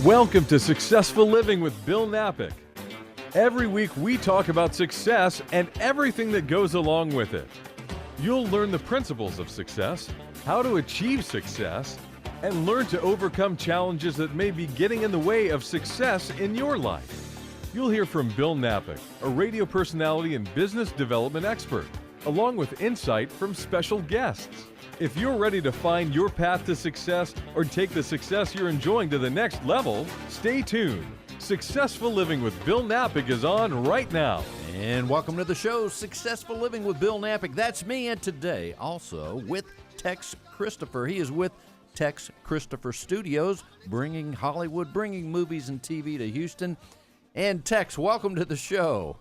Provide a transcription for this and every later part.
Welcome to Successful Living with Bill Knapik. Every week we talk about success and everything that goes along with it. You'll learn the principles of success, how to achieve success, and learn to overcome challenges that may be getting in the way of success in your life. You'll hear from Bill Knapik, a radio personality and business development expert, along with insight from special guests. If you're ready to find your path to success or take the success you're enjoying to the next level, stay tuned. Successful Living with Bill Knapik is on right now. And welcome to the show, Successful Living with Bill Knapik. That's me, and today also with Texs Christopher. He is with Texs Christopher Studios, bringing Hollywood, bringing movies and TV to Houston. And Tex, welcome to the show.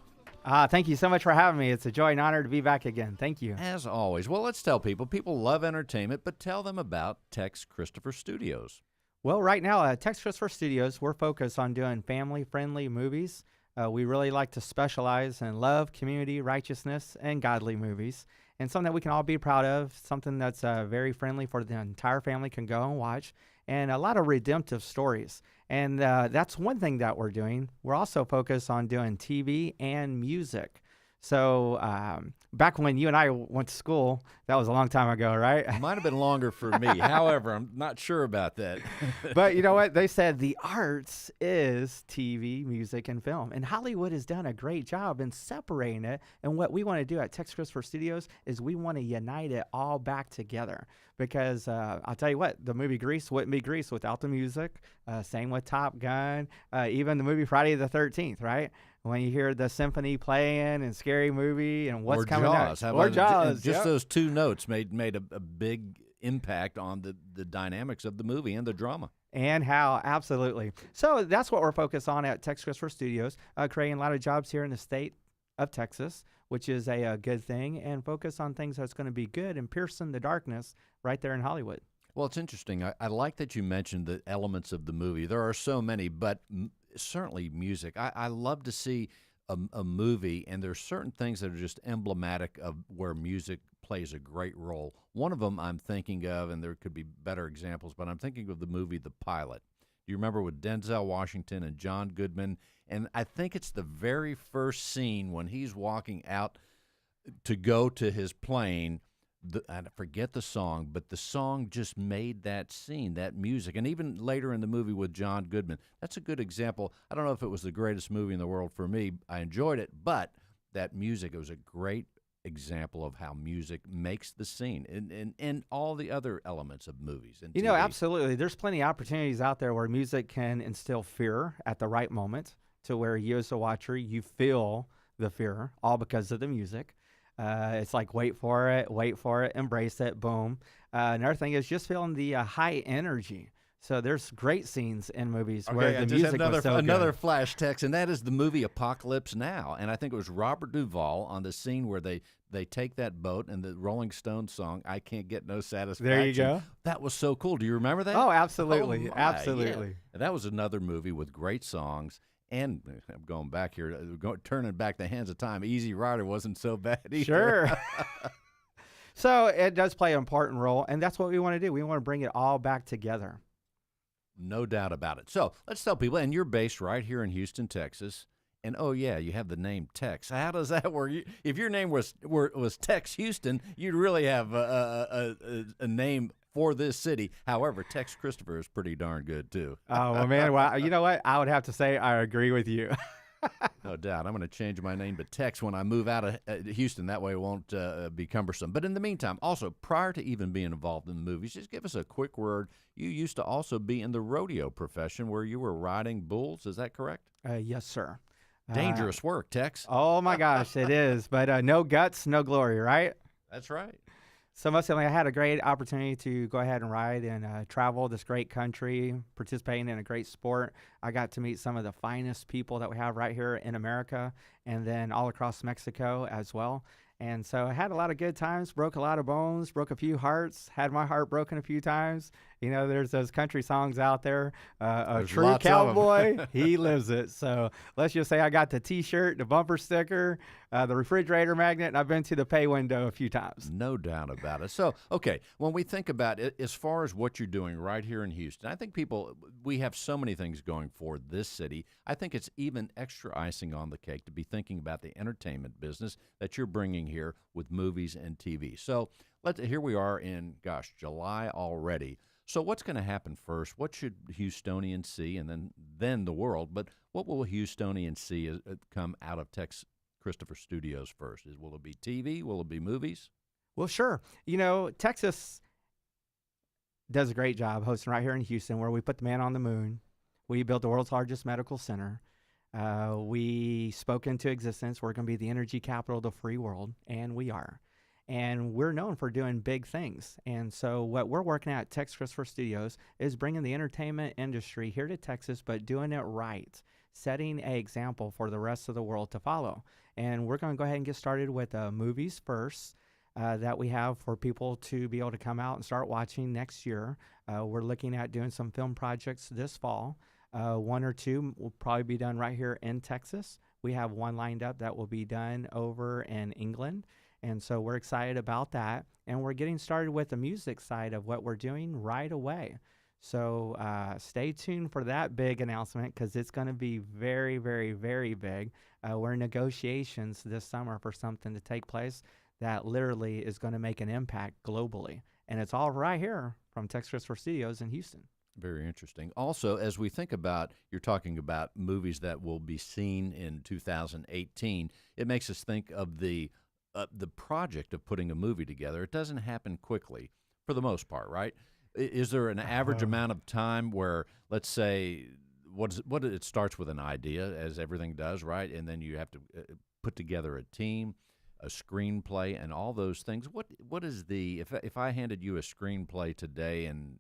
Thank you so much for having me. It's a joy and honor to be back again. Thank you. As always. Well, let's tell people. People love entertainment, but tell them about Texs Christopher Studios. Well, right now at Texs Role Studios, we're focused on doing family-friendly movies. We really like to specialize in love, community, righteousness, and godly movies. And something that we can all be proud of, something that's very friendly for the entire family can go and watch, and a lot of redemptive stories. And that's one thing that we're doing. We're also focused on doing TV and music. So back when you and I went to school, that was a long time ago, right? It might have been longer for me. However, I'm not sure about that. But you know what? They said the arts is TV, music, and film. And Hollywood has done a great job in separating it. And what we want to do at Texs Role Studios is we want to unite it all back together. Because I'll tell you what, the movie Grease wouldn't be Grease without the music. Same with Top Gun, even the movie Friday the 13th, right? When you hear the symphony playing and Scary Movie and what's coming next. Or Jaws. Just yep. Those two notes made a big impact on the dynamics of the movie and the drama. And how, absolutely. So that's what we're focused on at Texs Role Studios, creating a lot of jobs here in the state of Texas, which is a good thing, and focus on things that's going to be good and piercing the darkness right there in Hollywood. Well, it's interesting. I like that you mentioned the elements of the movie. There are so many, but certainly music. I love to see a movie, and there's certain things that are just emblematic of where music plays a great role. One of them I'm thinking of, and there could be better examples, but I'm thinking of the movie The Pilot. Do you remember with Denzel Washington and John Goodman? And I think it's the very first scene when he's walking out to go to his plane. I forget the song, but the song just made that scene, that music. And even later in the movie with John Goodman, that's a good example. I don't know if it was the greatest movie in the world for me. I enjoyed it, but that music, it was a great example of how music makes the scene and all the other elements of movies and TV. You know, absolutely. There's plenty of opportunities out there where music can instill fear at the right moment to where you as a watcher, you feel the fear, all because of the music. It's like, wait for it, embrace it, boom. Another thing is just feeling the high energy. So there's great scenes in movies where the music was so another good. flash text, and that is the movie Apocalypse Now. And I think it was Robert Duvall on the scene where they take that boat and the Rolling Stones song, I Can't Get No Satisfaction. There you go. That was so cool. Do you remember that? Oh, absolutely. Oh, absolutely. Yeah. And that was another movie with great songs. And I'm going back here, turning back the hands of time. Easy Rider wasn't so bad either. Sure. So it does play an important role, and that's what we want to do. We want to bring it all back together. No doubt about it. So let's tell people, and you're based right here in Houston, Texas. And, oh, yeah, you have the name Tex. How does that work? If your name was Tex Houston, you'd really have a name for this city. However, Texs Christopher is pretty darn good, too. Oh, well, man, well, you know what? I would have to say I agree with you. No doubt. I'm going to change my name to Tex when I move out of Houston. That way it won't be cumbersome. But in the meantime, also, prior to even being involved in the movies, just give us a quick word. You used to also be in the rodeo profession where you were riding bulls. Is that correct? Yes, sir. Dangerous work, Tex. Oh, my gosh, it is. But no guts, no glory, right? That's right. So mostly I had a great opportunity to go ahead and ride and travel this great country, participating in a great sport. I got to meet some of the finest people that we have right here in America and then all across Mexico as well. And so I had a lot of good times, broke a lot of bones, broke a few hearts, had my heart broken a few times. You know, there's those country songs out there. A There's true lots of 'em. cowboy, he lives it. So let's just say I got the T-shirt, the bumper sticker, the refrigerator magnet, and I've been to the pay window a few times. No doubt about it. So, okay, when we think about it, as far as what you're doing right here in Houston, I think we have so many things going for this city. I think it's even extra icing on the cake to be thinking about the entertainment business that you're bringing here with movies and TV. So, here we are in, July already. So what's going to happen first? What should Houstonians see, and then the world? But what will Houstonians see come out of Texs Christopher Studios first? Will it be TV? Will it be movies? Well, sure. You know, Texas does a great job hosting right here in Houston, where we put the man on the moon. We built the world's largest medical center. We spoke into existence. We're going to be the energy capital of the free world, and we are. And we're known for doing big things. And so what we're working at Texs Christopher Studios is bringing the entertainment industry here to Texas, but doing it right, setting an example for the rest of the world to follow. And we're going to go ahead and get started with movies first that we have for people to be able to come out and start watching next year. We're looking at doing some film projects this fall. One or two will probably be done right here in Texas. We have one lined up that will be done over in England. And so we're excited about that. And we're getting started with the music side of what we're doing right away. So stay tuned for that big announcement, because it's going to be very, very, very big. We're in negotiations this summer for something to take place that literally is going to make an impact globally. And it's all right here from Texs Christopher Studios in Houston. Very interesting. Also, as we think about, you're talking about movies that will be seen in 2018, it makes us think of the project of putting a movie together. It doesn't happen quickly for the most part, right? Is there an average amount of time where, let's say, it starts with an idea, as everything does, right? And then you have to put together a team, a screenplay, and all those things. What is if I handed you a screenplay today and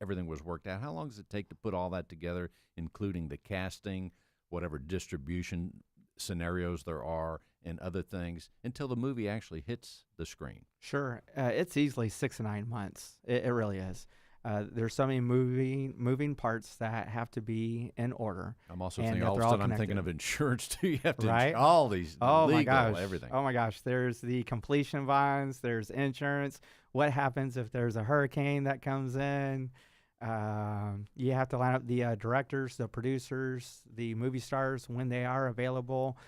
everything was worked out, how long does it take to put all that together, including the casting, whatever distribution scenarios there are, and other things, until the movie actually hits the screen? Sure. It's easily 6 to 9 months. It really is. There's so many moving parts that have to be in order. I'm also and thinking, that all of they're a all sudden, I'm thinking connected. of insurance too. You have to Right? all these Oh my legal, gosh. everything. Oh my gosh. There's the completion bonds, there's insurance. What happens if there's a hurricane that comes in? You have to line up the directors, the producers, the movie stars when they are available.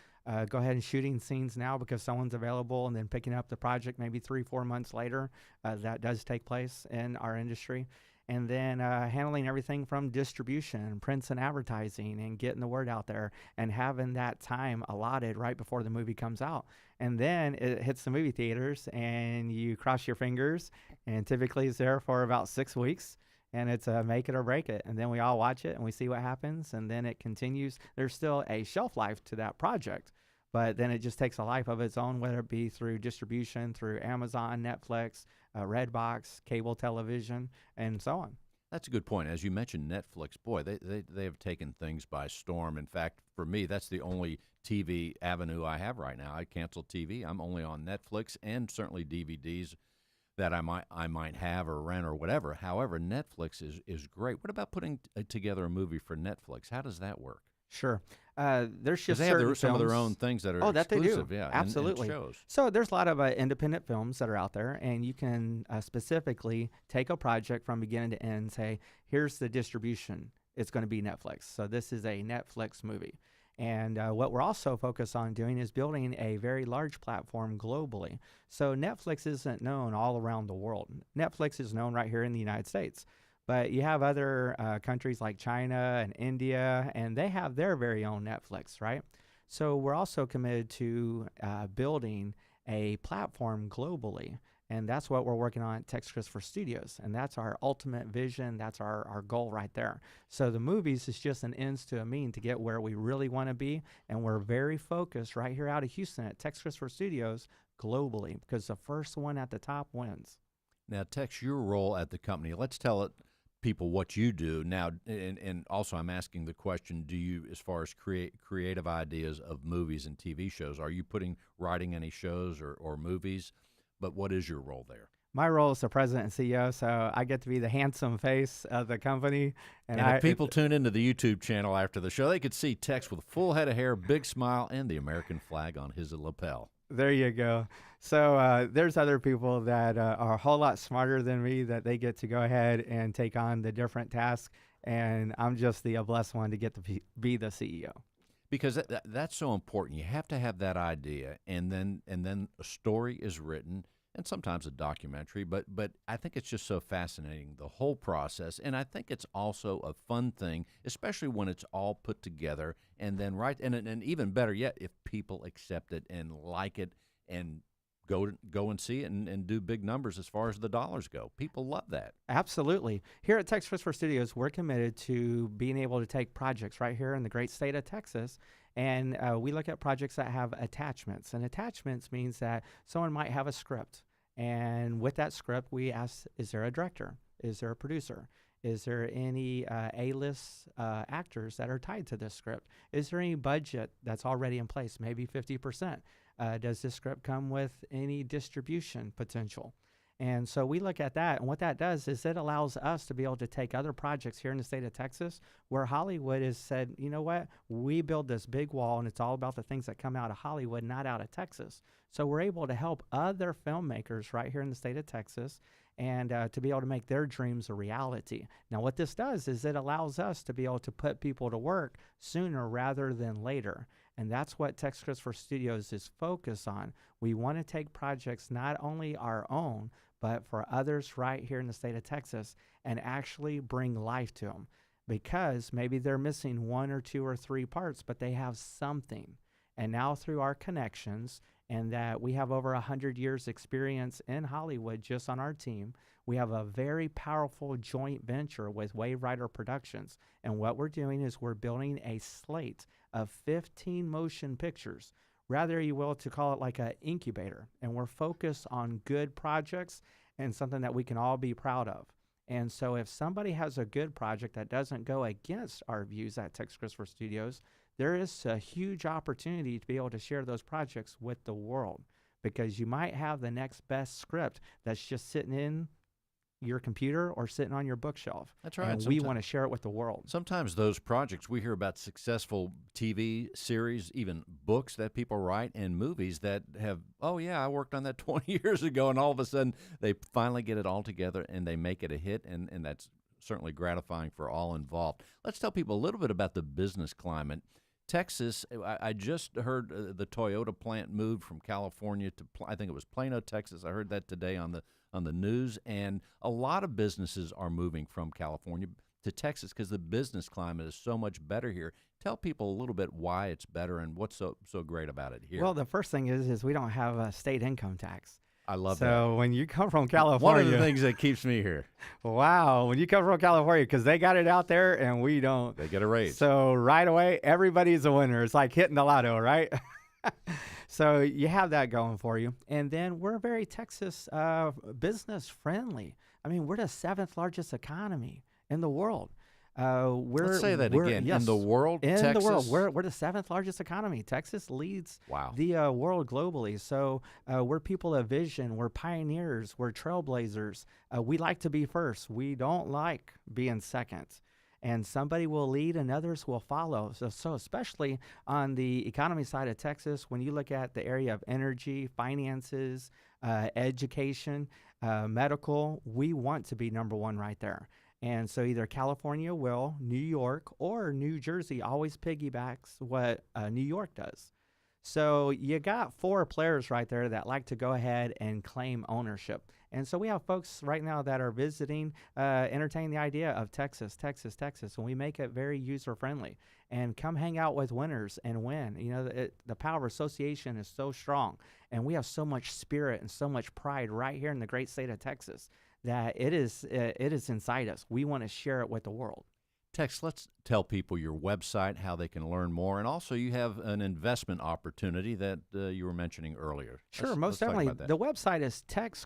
Go ahead and shooting scenes now because someone's available, and then picking up the project maybe 3-4 months later. That does take place in our industry. And then handling everything from distribution, prints and advertising, and getting the word out there, and having that time allotted right before the movie comes out. And then it hits the movie theaters, and you cross your fingers, and typically it's there for about 6 weeks. And it's make it or break it. And then we all watch it and we see what happens. And then it continues. There's still a shelf life to that project. But then it just takes a life of its own, whether it be through distribution, through Amazon, Netflix, Redbox, cable television, and so on. That's a good point. As you mentioned, Netflix, boy, they have taken things by storm. In fact, for me, that's the only TV avenue I have right now. I canceled TV. I'm only on Netflix and certainly DVDs that I might have or rent or whatever. However, Netflix is great. What about putting together a movie for Netflix? How does that work? Sure. There's just They certain have some of their films- own things that are that they do. exclusive, yeah, Absolutely. and shows. So there's a lot of independent films that are out there, and you can specifically take a project from beginning to end and say, here's the distribution. It's going to be Netflix. So this is a Netflix movie. And what we're also focused on doing is building a very large platform globally. So Netflix isn't known all around the world. Netflix is known right here in the United States. But you have other countries like China and India, and they have their very own Netflix, right? So we're also committed to building a platform globally. And that's what we're working on at Texs Christopher Studios. And that's our ultimate vision. That's our goal right there. So the movies is just an ends to a mean to get where we really want to be. And we're very focused right here out of Houston at Texs Christopher Studios globally, because the first one at the top wins. Now, Tex, your role at the company, let's tell people what you do now. And also I'm asking the question, do you, as far as creative ideas of movies and TV shows, are you writing any shows or movies? But what is your role there? My role is the president and CEO, so I get to be the handsome face of the company. And if people tune into the YouTube channel after the show, they could see Tex with a full head of hair, big smile, and the American flag on his lapel. There you go. So there's other people that are a whole lot smarter than me that they get to go ahead and take on the different tasks, and I'm just the blessed one to get to be the CEO. Because that's so important. You have to have that idea, and then a story is written, and sometimes a documentary. But I think it's just so fascinating, the whole process, and I think it's also a fun thing, especially when it's all put together, and then and even better yet, if people accept it and like it and go and see it and do big numbers as far as the dollars go. People love that. Absolutely. Here at Texs Role Studios, we're committed to being able to take projects right here in the great state of Texas, and we look at projects that have attachments. And attachments means that someone might have a script, and with that script, we ask, is there a director? Is there a producer? Is there any A-list actors that are tied to this script? Is there any budget that's already in place, maybe 50%? Does this script come with any distribution potential? And so we look at that, and what that does is it allows us to be able to take other projects here in the state of Texas where Hollywood has said, you know what, we build this big wall, and it's all about the things that come out of Hollywood, not out of Texas. So we're able to help other filmmakers right here in the state of Texas and to be able to make their dreams a reality. Now, what this does is it allows us to be able to put people to work sooner rather than later. And that's what Texs Role Studios is focused on. We want to take projects not only our own, but for others right here in the state of Texas and actually bring life to them. Because maybe they're missing 1 or 2 or 3 parts, but they have something. And now through our connections, and that we have over 100 years experience in Hollywood just on our team, we have a very powerful joint venture with Wave Rider Productions. And what we're doing is we're building a slate of 15 motion pictures, rather you will to call it like an incubator. And we're focused on good projects and something that we can all be proud of. And so if somebody has a good project that doesn't go against our views at Texs Role Studios, there is a huge opportunity to be able to share those projects with the world, because you might have the next best script that's just sitting in your computer or sitting on your bookshelf. That's right. And we want to share it with the world. Sometimes those projects, we hear about successful TV series, even books that people write, and movies that have, oh yeah, I worked on that 20 years ago, and all of a sudden they finally get it all together and they make it a hit, and that's certainly gratifying for all involved. Let's tell people a little bit about the business climate. Texas, I just heard the Toyota plant moved from California to, I think it was Plano, Texas. I heard that today on the news, and a lot of businesses are moving from California to Texas because the business climate is so much better here. Tell people a little bit why it's better and what's so great about it here. Well, the first thing is we don't have a state income tax. I love that. So when you come from California, one of the things that keeps me here. Wow, when you come from California, because they got it out there and we don't. They get a raise. So right away, everybody's a winner. It's like hitting the lotto, right? So you have that going for you. And then we're very Texas business friendly. I mean, we're the 7th largest economy in the world. Let's say that again. Yes, in the world, in Texas? the world, we're the 7th largest economy. Texas leads the world globally. So we're people of vision. We're pioneers. We're trailblazers. We like to be first. We don't like being second. And somebody will lead and others will follow. So especially on the economy side of Texas, when you look at the area of energy, finances, education, medical, we want to be number 1 right there. And so either California will, New York, or New Jersey always piggybacks what New York does. So you got 4 players right there that like to go ahead and claim ownership. And so we have folks right now that are visiting, entertaining the idea of Texas, and we make it very user-friendly. And come hang out with winners and win. You know, the power of association is so strong. And we have so much spirit and so much pride right here in the great state of Texas that it is inside us. We want to share it with the world. Tex, let's tell people your website, how they can learn more, and also you have an investment opportunity that you were mentioning earlier. Sure, most definitely. The website is Texs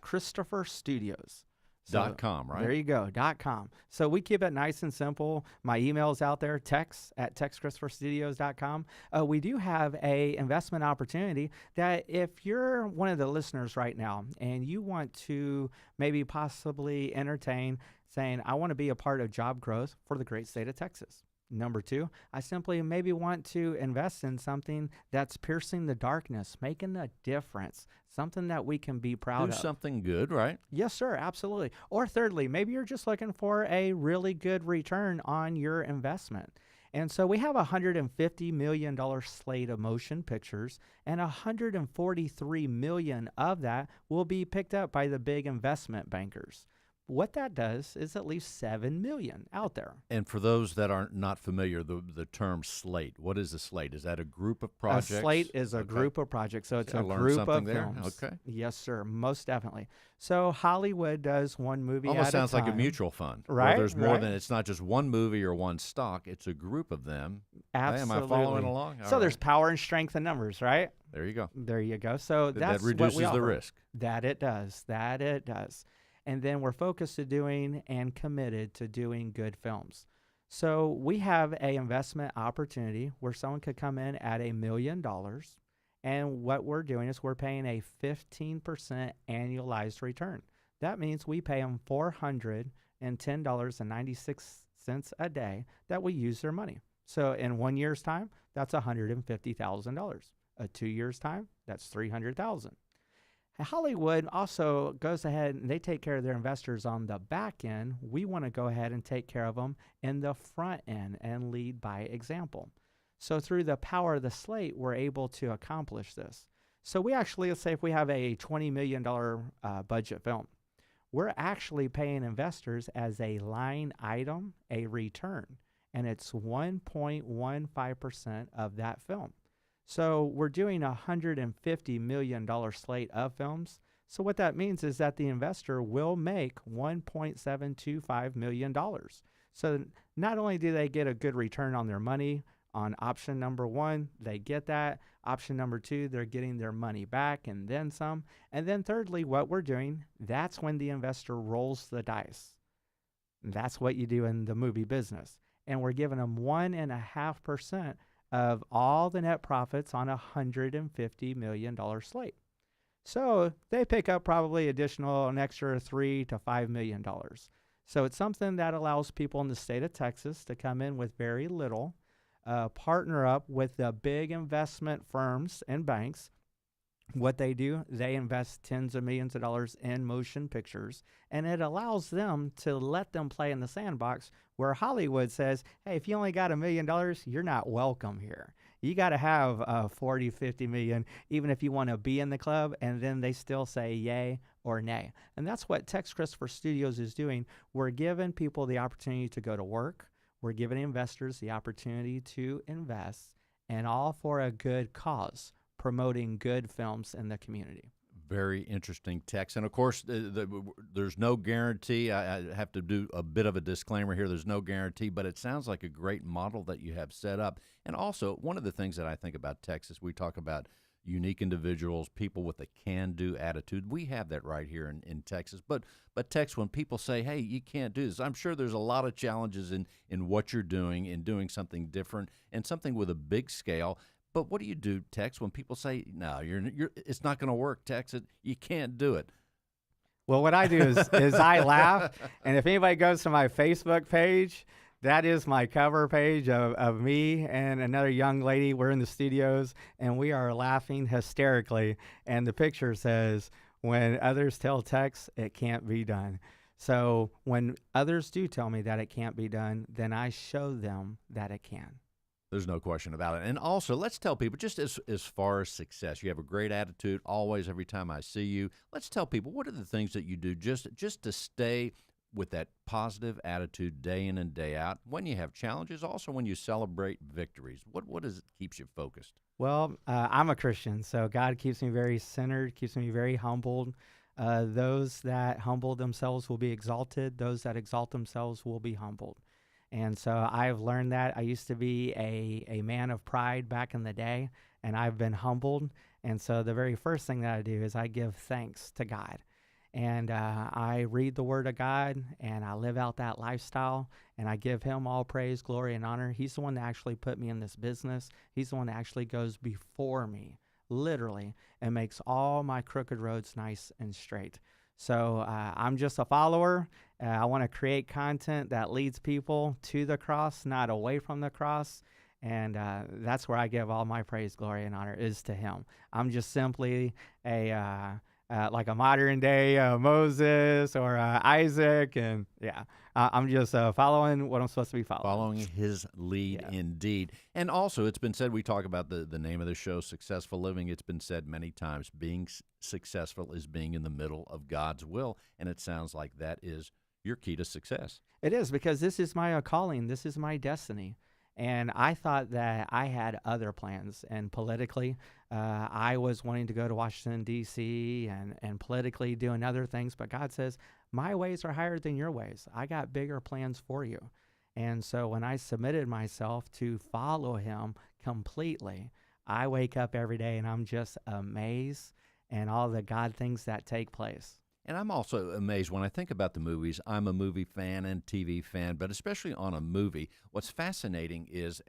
Role Studios. So .com, right? There you go, .com. So we keep it nice and simple. My email's out there, texs@texschristopherstudios.com. We do have a investment opportunity that if you're one of the listeners right now and you want to maybe possibly entertain saying, I want to be a part of job growth for the great state of Texas. Number two, I simply maybe want to invest in something that's piercing the darkness, making a difference, something that we can be proud Do of. something good, right? Yes, sir, absolutely. Or thirdly, maybe you're just looking for a really good return on your investment. And so we have a $150 million slate of motion pictures, and $143 million of that will be picked up by the big investment bankers. What that does is at least $7 million out there. And for those that are not familiar, the term slate, what is a slate? Is that a group of projects? A slate is a group of projects, so it's I a learned group something of there. films. Okay. Yes, sir, most definitely. So Hollywood does one movie Almost at sounds a time. like a mutual fund. Right, Where there's more right. than, it's not just one movie or one stock, it's a group of them. Absolutely. Am I following along? So All there's right. power and strength in numbers, right? There you go. There you go. So That that's reduces what we the offer. risk. That it does. That it does. And then we're focused to doing and committed to doing good films. So we have a investment opportunity where someone could come in at $1 million. And what we're doing is we're paying a 15% annualized return. That means we pay them $410.96 a day that we use their money. So in 1 year's time, that's $150,000. 2 years' time, that's $300,000. Hollywood also goes ahead and they take care of their investors on the back end. We want to go ahead and take care of them in the front end and lead by example. So through the power of the slate, we're able to accomplish this. So we actually, let's say if we have a $20 million budget film, we're actually paying investors as a line item, a return, and it's 1.15% of that film. So we're doing a $150 million slate of films. So what that means is that the investor will make $1.725 million. So not only do they get a good return on their money on option number one, they get that. Option number two, they're getting their money back and then some. And then thirdly, what we're doing, that's when the investor rolls the dice. That's what you do in the movie business. And we're giving them 1.5% of all the net profits on a $150 million slate. So they pick up probably an extra $3 to $5 million. So it's something that allows people in the state of Texas to come in with very little, partner up with the big investment firms and banks. What they do, they invest tens of millions of dollars in motion pictures, and it allows them to let them play in the sandbox where Hollywood says, hey, if you only got $1 million, you're not welcome here. You got to have 40, 50 million, even if you want to be in the club, and then they still say yay or nay. And that's what Texs Christopher Studios is doing. We're giving people the opportunity to go to work. We're giving investors the opportunity to invest, and all for a good cause, promoting good films in the community. Very interesting text. And, of course, there's no guarantee. I have to do a bit of a disclaimer here. There's no guarantee, but it sounds like a great model that you have set up. And also, one of the things that I think about Texas, we talk about unique individuals, people with a can-do attitude. We have that right here in Texas. But Tex, when people say, hey, you can't do this, I'm sure there's a lot of challenges in what you're doing, in doing something different and something with a big scale. But what do you do, Tex, when people say, no, it's not going to work, Tex, you can't do it? Well, what I do is I laugh, and if anybody goes to my Facebook page, that is my cover page of me and another young lady. We're in the studios, and we are laughing hysterically, and the picture says, when others tell Tex, it can't be done. So when others do tell me that it can't be done, then I show them that it can. There's no question about it. And also, let's tell people, just as far as success, you have a great attitude always, every time I see you. Let's tell people, what are the things that you do just to stay with that positive attitude day in and day out when you have challenges, also when you celebrate victories? What is it keeps you focused? Well, I'm a Christian, so God keeps me very centered, keeps me very humbled. Those that humble themselves will be exalted. Those that exalt themselves will be humbled. And so I've learned that. I used to be a man of pride back in the day, and I've been humbled. And so the very first thing that I do is I give thanks to God. And I read the Word of God, and I live out that lifestyle, and I give Him all praise, glory, and honor. He's the one that actually put me in this business. He's the one that actually goes before me, literally, and makes all my crooked roads nice and straight. So I'm just a follower. I want to create content that leads people to the cross, not away from the cross. And that's where I give all my praise, glory, and honor is to Him. I'm just simply like a modern day Moses or Isaac, and I'm just following what I'm supposed to be following. Following his lead, indeed. And also, it's been said, we talk about the name of the show, Successful Living. It's been said many times, being successful is being in the middle of God's will, and it sounds like that is your key to success. It is, because this is my calling. This is my destiny. And I thought that I had other plans, and politically, I was wanting to go to Washington, D.C., and politically doing other things. But God says, my ways are higher than your ways. I got bigger plans for you. And so when I submitted myself to follow Him completely, I wake up every day and I'm just amazed and all the God things that take place. And I'm also amazed when I think about the movies. I'm a movie fan and TV fan, but especially on a movie, what's fascinating is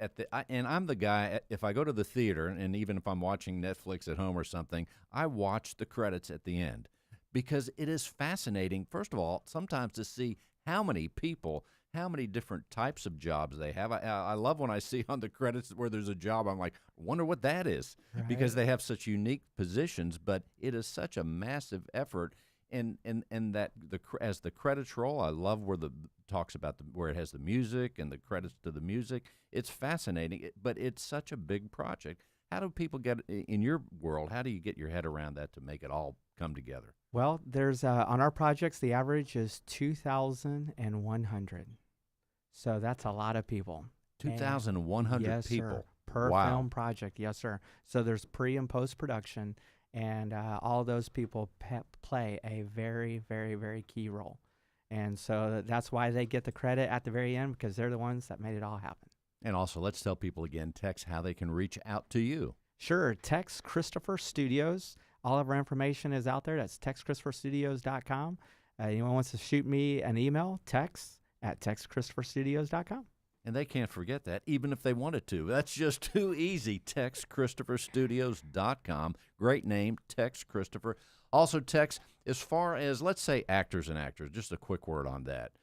and I'm the guy, if I go to the theater, and even if I'm watching Netflix at home or something, I watch the credits at the end because it is fascinating, first of all, sometimes to see how many people, how many different types of jobs they have. I love when I see on the credits where there's a job, I'm like, I wonder what that is, because they have such unique positions, but it is such a massive effort. And that as the credits roll, I love where talks about where it has the music and the credits to the music. It's fascinating, but it's such a big project. How do people get in your world? How do you get your head around that to make it all come together? Well, there's on our projects, the average is 2,100. So that's a lot of people. 2,100 people sir, per film project. Yes, sir. So there's pre and post production. And all those people play a very, very, very key role. And so that's why they get the credit at the very end, because they're the ones that made it all happen. And also, let's tell people again, Tex, how they can reach out to you. Sure. Texs Christopher Studios. All of our information is out there. That's texchristoferstudios.com. Anyone wants to shoot me an email, tex@texchristoferstudios.com. And they can't forget that, even if they wanted to. That's just too easy. TexchRistoferStudios.com. Great name, Tex Christopher. Also, Tex, as far as, let's say, actors and actors, just a quick word on that.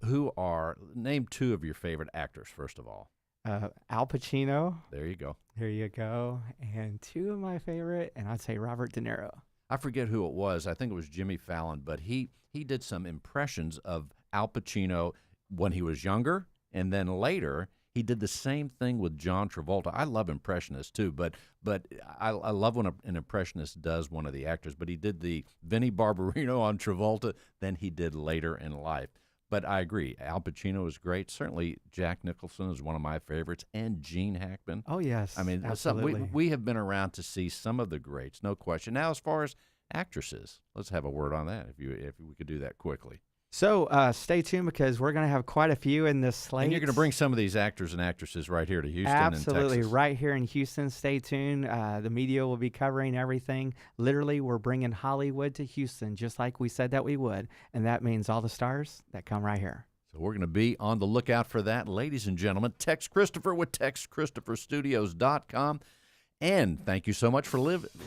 Name two of your favorite actors, first of all. Al Pacino. There you go. There you go. And two of my favorite, and I'd say Robert De Niro. I forget who it was. I think it was Jimmy Fallon, but he did some impressions of Al Pacino when he was younger. And then later, he did the same thing with John Travolta. I love impressionists too, but I love when an impressionist does one of the actors. But he did the Vinnie Barbarino on Travolta, then he did later in life. But I agree, Al Pacino is great. Certainly, Jack Nicholson is one of my favorites, and Gene Hackman. Oh yes, I mean, absolutely. We have been around to see some of the greats, no question. Now, as far as actresses, let's have a word on that. If we could do that quickly. So stay tuned, because we're going to have quite a few in this slate. And you're going to bring some of these actors and actresses right here to Houston Absolutely, and Texas. right here in Houston. Stay tuned. The media will be covering everything. Literally, we're bringing Hollywood to Houston, just like we said that we would. And that means all the stars that come right here. So we're going to be on the lookout for that. Ladies and gentlemen, Tex Christopher with TexchRistoferStudios.com. And thank you so much for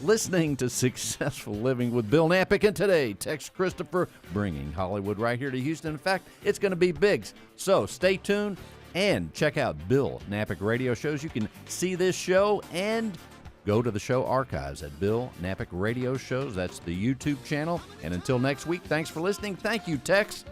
listening to Successful Living with Bill Knapik. And today, Tex Christopher bringing Hollywood right here to Houston. In fact, it's going to be big. So stay tuned and check out Bill Knapik radio shows. You can see this show and go to the show archives at Bill Knapik radio shows. That's the YouTube channel. And until next week, thanks for listening. Thank you, Tex.